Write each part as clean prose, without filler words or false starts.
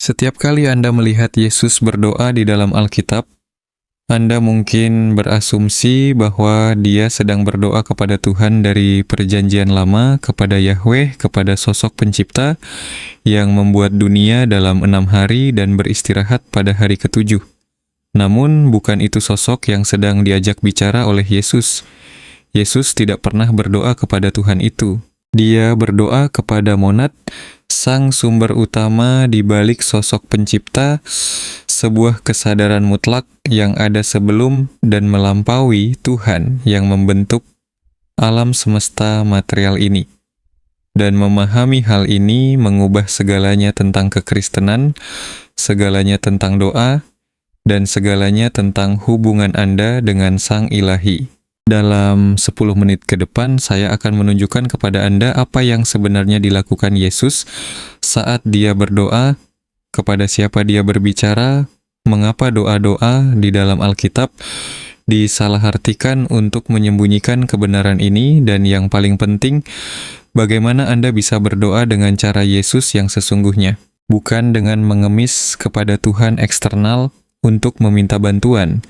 Setiap kali Anda melihat Yesus berdoa di dalam Alkitab, Anda mungkin berasumsi bahwa dia sedang berdoa kepada Tuhan dari Perjanjian Lama, kepada Yahweh, kepada sosok pencipta yang membuat dunia dalam 6 hari dan beristirahat pada hari ke-7. Namun, bukan itu sosok yang sedang diajak bicara oleh Yesus. Yesus tidak pernah berdoa kepada Tuhan itu. Dia berdoa kepada Monad, sang sumber utama di balik sosok pencipta, sebuah kesadaran mutlak yang ada sebelum dan melampaui Tuhan yang membentuk alam semesta material ini. Dan memahami hal ini mengubah segalanya tentang kekristenan, segalanya tentang doa, dan segalanya tentang hubungan Anda dengan Sang Ilahi. Dalam 10 menit ke depan, saya akan menunjukkan kepada Anda apa yang sebenarnya dilakukan Yesus saat dia berdoa, kepada siapa dia berbicara, mengapa doa-doa di dalam Alkitab disalahartikan untuk menyembunyikan kebenaran ini, dan yang paling penting, bagaimana Anda bisa berdoa dengan cara Yesus yang sesungguhnya, bukan dengan mengemis kepada Tuhan eksternal untuk meminta bantuan,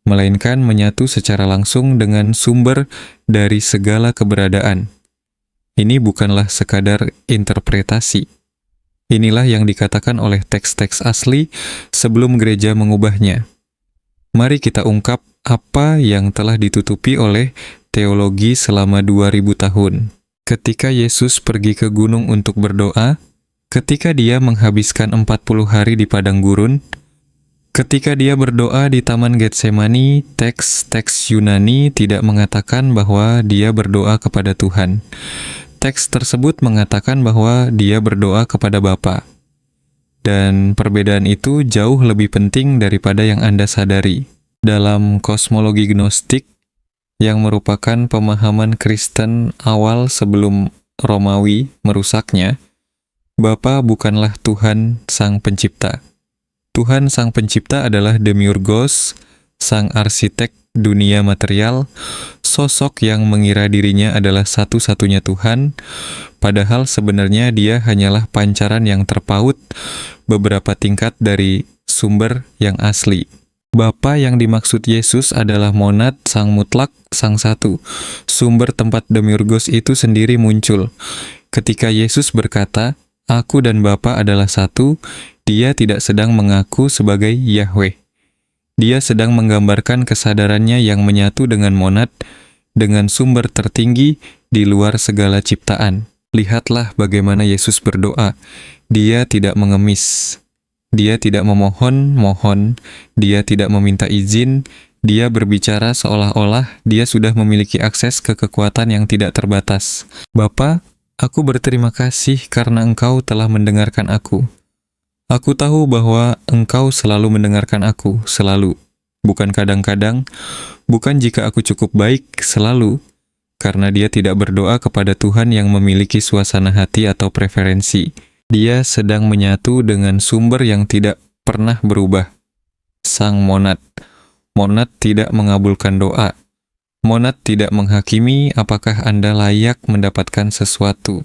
melainkan menyatu secara langsung dengan sumber dari segala keberadaan. Ini bukanlah sekadar interpretasi. Inilah yang dikatakan oleh teks-teks asli sebelum gereja mengubahnya. Mari kita ungkap apa yang telah ditutupi oleh teologi selama 2000 tahun. Ketika Yesus pergi ke gunung untuk berdoa, ketika dia menghabiskan 40 hari di padang gurun, ketika dia berdoa di Taman Getsemani, teks-teks Yunani tidak mengatakan bahwa dia berdoa kepada Tuhan. Teks tersebut mengatakan bahwa dia berdoa kepada Bapa. Dan perbedaan itu jauh lebih penting daripada yang Anda sadari. Dalam kosmologi gnostik, yang merupakan pemahaman Kristen awal sebelum Romawi merusaknya, Bapa bukanlah Tuhan Sang Pencipta. Tuhan Sang Pencipta adalah Demiurgos, Sang Arsitek dunia material, sosok yang mengira dirinya adalah satu-satunya Tuhan, padahal sebenarnya dia hanyalah pancaran yang terpaut beberapa tingkat dari sumber yang asli. Bapa yang dimaksud Yesus adalah Monad, Sang Mutlak, Sang Satu. Sumber tempat Demiurgos itu sendiri muncul. Ketika Yesus berkata, "Aku dan Bapa adalah satu," dia tidak sedang mengaku sebagai Yahweh. Dia sedang menggambarkan kesadarannya yang menyatu dengan Monad, dengan sumber tertinggi di luar segala ciptaan. Lihatlah bagaimana Yesus berdoa. Dia tidak mengemis. Dia tidak memohon-mohon. Dia tidak meminta izin. Dia berbicara seolah-olah dia sudah memiliki akses ke kekuatan yang tidak terbatas. "Bapa, aku berterima kasih karena Engkau telah mendengarkan aku. Aku tahu bahwa Engkau selalu mendengarkan aku, selalu. Bukan kadang-kadang, bukan jika aku cukup baik, selalu." Karena dia tidak berdoa kepada Tuhan yang memiliki suasana hati atau preferensi. Dia sedang menyatu dengan sumber yang tidak pernah berubah. Sang Monad. Monad tidak mengabulkan doa. Monad tidak menghakimi apakah Anda layak mendapatkan sesuatu.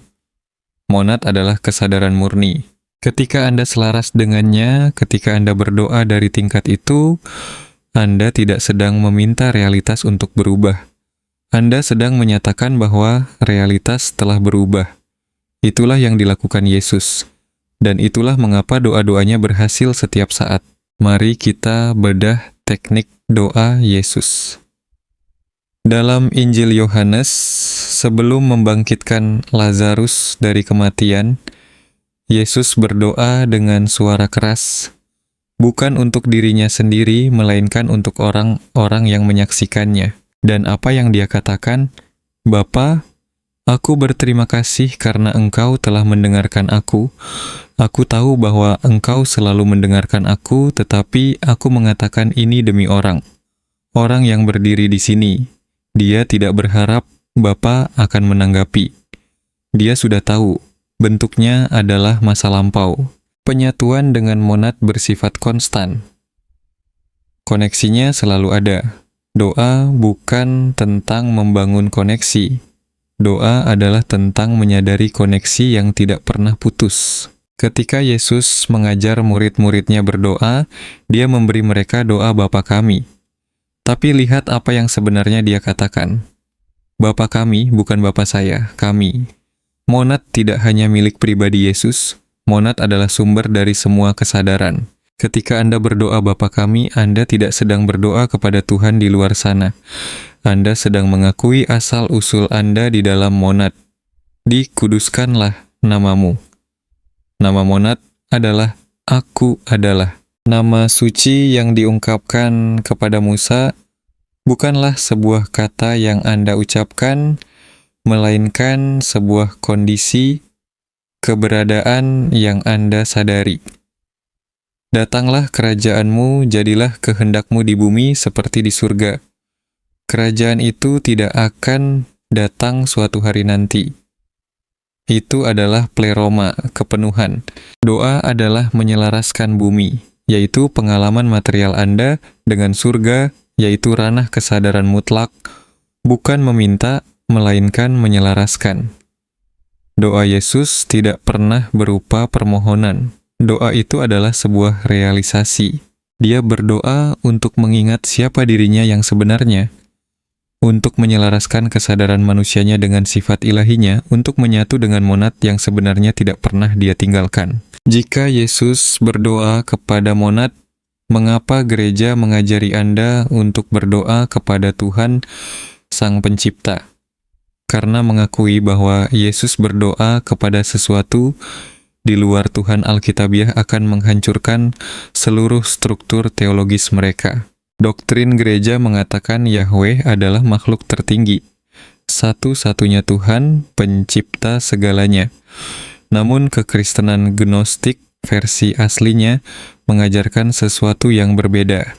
Monad adalah kesadaran murni. Ketika Anda selaras dengannya, ketika Anda berdoa dari tingkat itu, Anda tidak sedang meminta realitas untuk berubah. Anda sedang menyatakan bahwa realitas telah berubah. Itulah yang dilakukan Yesus. Dan itulah mengapa doa-doanya berhasil setiap saat. Mari kita bedah teknik doa Yesus. Dalam Injil Yohanes, sebelum membangkitkan Lazarus dari kematian, Yesus berdoa dengan suara keras, bukan untuk dirinya sendiri, melainkan untuk orang-orang yang menyaksikannya. Dan apa yang dia katakan? "Bapa, aku berterima kasih karena Engkau telah mendengarkan aku. Aku tahu bahwa Engkau selalu mendengarkan aku, tetapi aku mengatakan ini demi orang yang berdiri di sini. Dia tidak berharap Bapa akan menanggapi. Dia sudah tahu, bentuknya adalah masa lampau." Penyatuan dengan Monad bersifat konstan. Koneksinya selalu ada. Doa bukan tentang membangun koneksi. Doa adalah tentang menyadari koneksi yang tidak pernah putus. Ketika Yesus mengajar murid-muridnya berdoa, dia memberi mereka doa Bapa kami. Tapi lihat apa yang sebenarnya dia katakan. Bapa kami bukan Bapa saya, kami. Monad tidak hanya milik pribadi Yesus, monad adalah sumber dari semua kesadaran. Ketika Anda berdoa Bapa kami, Anda tidak sedang berdoa kepada Tuhan di luar sana. Anda sedang mengakui asal-usul Anda di dalam monad. Dikuduskanlah namamu. Nama monad adalah Aku adalah. Nama suci yang diungkapkan kepada Musa bukanlah sebuah kata yang Anda ucapkan, melainkan sebuah kondisi, keberadaan yang Anda sadari. Datanglah kerajaanmu, jadilah kehendakmu di bumi seperti di surga. Kerajaan itu tidak akan datang suatu hari nanti. Itu adalah pleroma, kepenuhan. Doa adalah menyelaraskan bumi, yaitu pengalaman material Anda dengan surga, yaitu ranah kesadaran mutlak, bukan meminta, melainkan menyelaraskan. Doa Yesus tidak pernah berupa permohonan. Doa itu adalah sebuah realisasi. Dia berdoa untuk mengingat siapa dirinya yang sebenarnya, untuk menyelaraskan kesadaran manusianya dengan sifat ilahinya, untuk menyatu dengan monad yang sebenarnya tidak pernah dia tinggalkan. Jika Yesus berdoa kepada monad, mengapa gereja mengajari Anda untuk berdoa kepada Tuhan, Sang Pencipta? Karena mengakui bahwa Yesus berdoa kepada sesuatu di luar Tuhan Alkitabiah akan menghancurkan seluruh struktur teologis mereka. Doktrin gereja mengatakan Yahweh adalah makhluk tertinggi, satu-satunya Tuhan, pencipta segalanya. Namun kekristenan Gnostik versi aslinya mengajarkan sesuatu yang berbeda.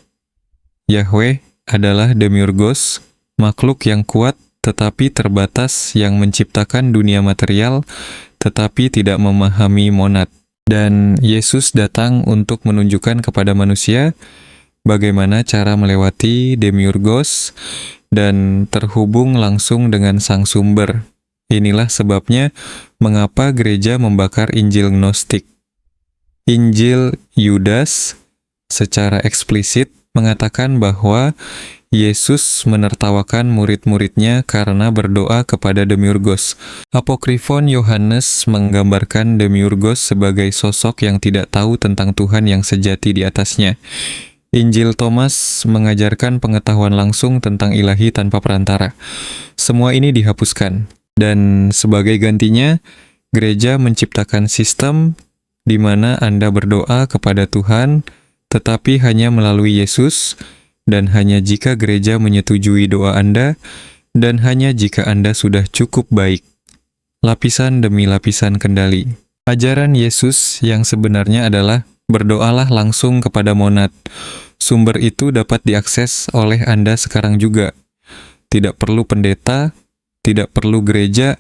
Yahweh adalah Demiurgos, makhluk yang kuat tetapi terbatas yang menciptakan dunia material tetapi tidak memahami monad. Dan Yesus datang untuk menunjukkan kepada manusia bagaimana cara melewati Demiurgos dan terhubung langsung dengan Sang Sumber. Inilah sebabnya mengapa gereja membakar Injil Gnostik. Injil Yudas secara eksplisit mengatakan bahwa Yesus menertawakan murid-muridnya karena berdoa kepada Demiurgos. Apokrifon Yohanes menggambarkan Demiurgos sebagai sosok yang tidak tahu tentang Tuhan yang sejati di atasnya. Injil Thomas mengajarkan pengetahuan langsung tentang ilahi tanpa perantara. Semua ini dihapuskan, dan sebagai gantinya, gereja menciptakan sistem di mana Anda berdoa kepada Tuhan, tetapi hanya melalui Yesus, dan hanya jika gereja menyetujui doa Anda, dan hanya jika Anda sudah cukup baik. Lapisan demi lapisan kendali. Ajaran Yesus yang sebenarnya adalah berdoalah langsung kepada monad. Sumber itu dapat diakses oleh Anda sekarang juga. Tidak perlu pendeta, tidak perlu gereja,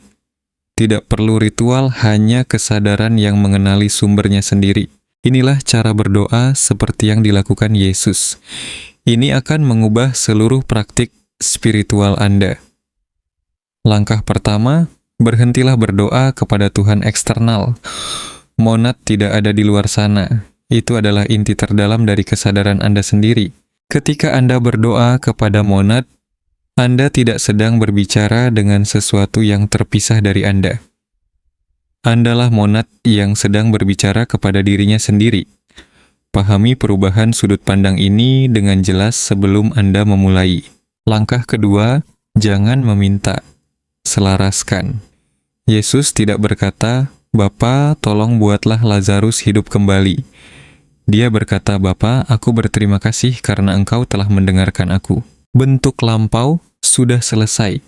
tidak perlu ritual, hanya kesadaran yang mengenali sumbernya sendiri. Inilah cara berdoa seperti yang dilakukan Yesus. Ini akan mengubah seluruh praktik spiritual Anda. Langkah pertama, berhentilah berdoa kepada Tuhan eksternal. Monad tidak ada di luar sana. Itu adalah inti terdalam dari kesadaran Anda sendiri. Ketika Anda berdoa kepada monad, Anda tidak sedang berbicara dengan sesuatu yang terpisah dari Anda. Andalah monad yang sedang berbicara kepada dirinya sendiri. Pahami perubahan sudut pandang ini dengan jelas sebelum Anda memulai. Langkah kedua, jangan meminta, selaraskan. Yesus tidak berkata, "Bapa, tolong buatlah Lazarus hidup kembali." Dia berkata, "Bapa, aku berterima kasih karena Engkau telah mendengarkan aku." Bentuk lampau sudah selesai.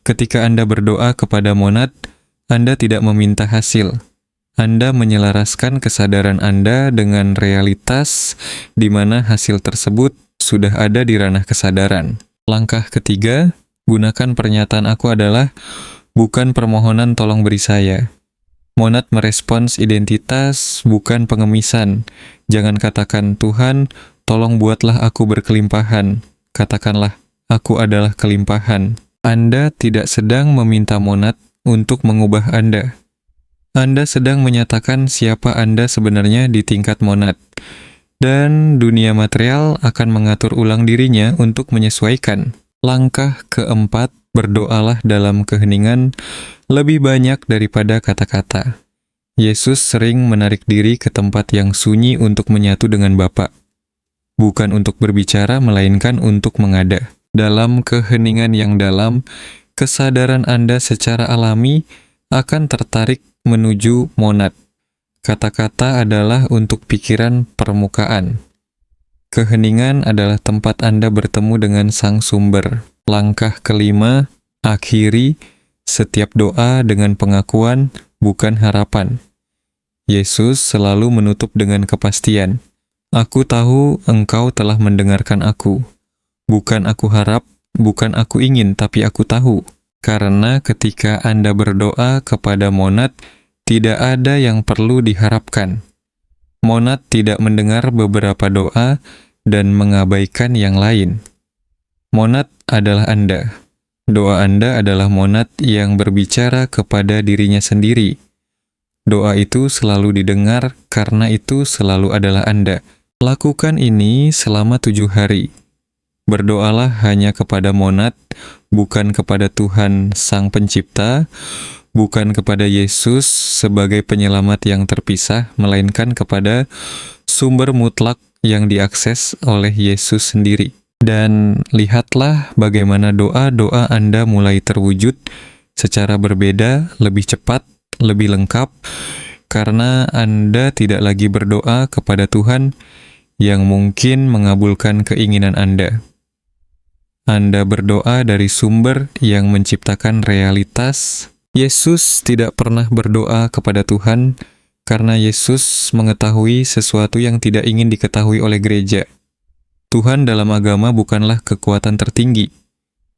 Ketika Anda berdoa kepada monad, Anda tidak meminta hasil. Anda menyelaraskan kesadaran Anda dengan realitas di mana hasil tersebut sudah ada di ranah kesadaran. Langkah ketiga, gunakan pernyataan aku adalah bukan permohonan tolong beri saya. Monad merespons identitas, bukan pengemisan. Jangan katakan, Tuhan, tolong buatlah aku berkelimpahan. Katakanlah, aku adalah kelimpahan. Anda tidak sedang meminta monad untuk mengubah Anda. Anda sedang menyatakan siapa Anda sebenarnya di tingkat monad. Dan dunia material akan mengatur ulang dirinya untuk menyesuaikan. Langkah keempat, berdoalah dalam keheningan lebih banyak daripada kata-kata. Yesus sering menarik diri ke tempat yang sunyi untuk menyatu dengan Bapa. Bukan untuk berbicara, melainkan untuk mengada. Dalam keheningan yang dalam, kesadaran Anda secara alami akan tertarik menuju monad. Kata-kata adalah untuk pikiran permukaan. Keheningan adalah tempat Anda bertemu dengan Sang Sumber. Langkah kelima, akhiri setiap doa dengan pengakuan, bukan harapan. Yesus selalu menutup dengan kepastian. Aku tahu engkau telah mendengarkan aku. Bukan aku harap, bukan aku ingin, tapi aku tahu. Karena ketika Anda berdoa kepada monad, tidak ada yang perlu diharapkan. Monad tidak mendengar beberapa doa dan mengabaikan yang lain. Monad adalah Anda. Doa Anda adalah monad yang berbicara kepada dirinya sendiri. Doa itu selalu didengar, karena itu selalu adalah Anda. Lakukan ini selama 7 hari. Berdoalah hanya kepada monad, bukan kepada Tuhan Sang Pencipta, bukan kepada Yesus sebagai penyelamat yang terpisah, melainkan kepada sumber mutlak yang diakses oleh Yesus sendiri. Dan lihatlah bagaimana doa-doa Anda mulai terwujud secara berbeda, lebih cepat, lebih lengkap, karena Anda tidak lagi berdoa kepada Tuhan yang mungkin mengabulkan keinginan Anda. Anda berdoa dari sumber yang menciptakan realitas. Yesus tidak pernah berdoa kepada Tuhan karena Yesus mengetahui sesuatu yang tidak ingin diketahui oleh gereja. Tuhan dalam agama bukanlah kekuatan tertinggi.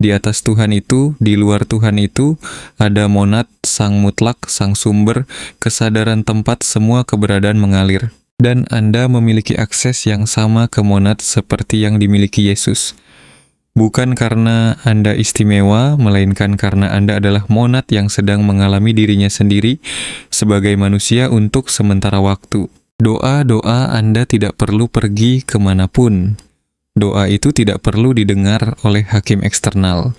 Di atas Tuhan itu, di luar Tuhan itu, ada monad, Sang Mutlak, Sang Sumber, kesadaran tempat semua keberadaan mengalir. Dan Anda memiliki akses yang sama ke monad seperti yang dimiliki Yesus. Bukan karena Anda istimewa, melainkan karena Anda adalah monad yang sedang mengalami dirinya sendiri sebagai manusia untuk sementara waktu. Doa-doa Anda tidak perlu pergi kemanapun. Doa itu tidak perlu didengar oleh hakim eksternal.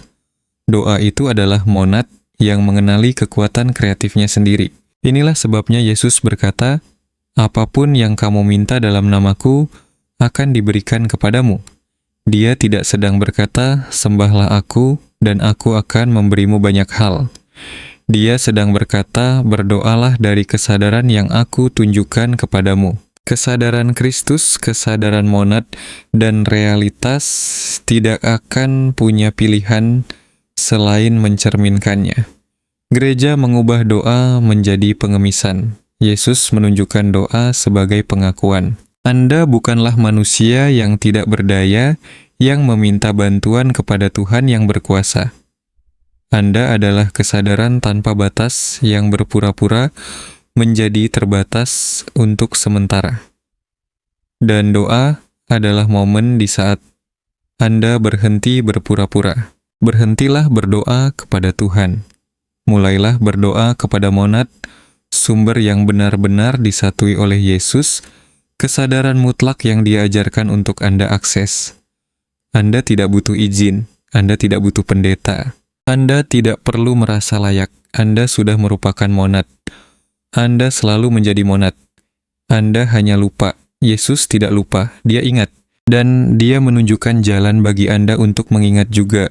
Doa itu adalah monad yang mengenali kekuatan kreatifnya sendiri. Inilah sebabnya Yesus berkata, "Apapun yang kamu minta dalam namaku akan diberikan kepadamu." Dia tidak sedang berkata, "Sembahlah aku, dan aku akan memberimu banyak hal." Dia sedang berkata, "Berdoalah dari kesadaran yang aku tunjukkan kepadamu." Kesadaran Kristus, kesadaran monad, dan realitas tidak akan punya pilihan selain mencerminkannya. Gereja mengubah doa menjadi pengemisan. Yesus menunjukkan doa sebagai pengakuan. Anda bukanlah manusia yang tidak berdaya, yang meminta bantuan kepada Tuhan yang berkuasa. Anda adalah kesadaran tanpa batas yang berpura-pura menjadi terbatas untuk sementara. Dan doa adalah momen di saat Anda berhenti berpura-pura. Berhentilah berdoa kepada Tuhan. Mulailah berdoa kepada monad, sumber yang benar-benar disatui oleh Yesus, kesadaran mutlak yang diajarkan untuk Anda akses. Anda tidak butuh izin, Anda tidak butuh pendeta. Anda tidak perlu merasa layak, Anda sudah merupakan monad. Anda selalu menjadi monad. Anda hanya lupa, Yesus tidak lupa, Dia ingat. Dan Dia menunjukkan jalan bagi Anda untuk mengingat juga,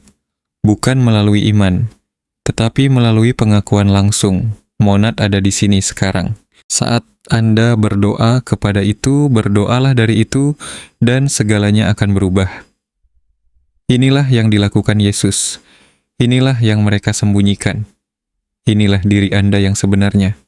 bukan melalui iman, tetapi melalui pengakuan langsung. Monad ada di sini sekarang. Saat Anda berdoa kepada itu, berdoalah dari itu, dan segalanya akan berubah. Inilah yang dilakukan Yesus. Inilah yang mereka sembunyikan. Inilah diri Anda yang sebenarnya.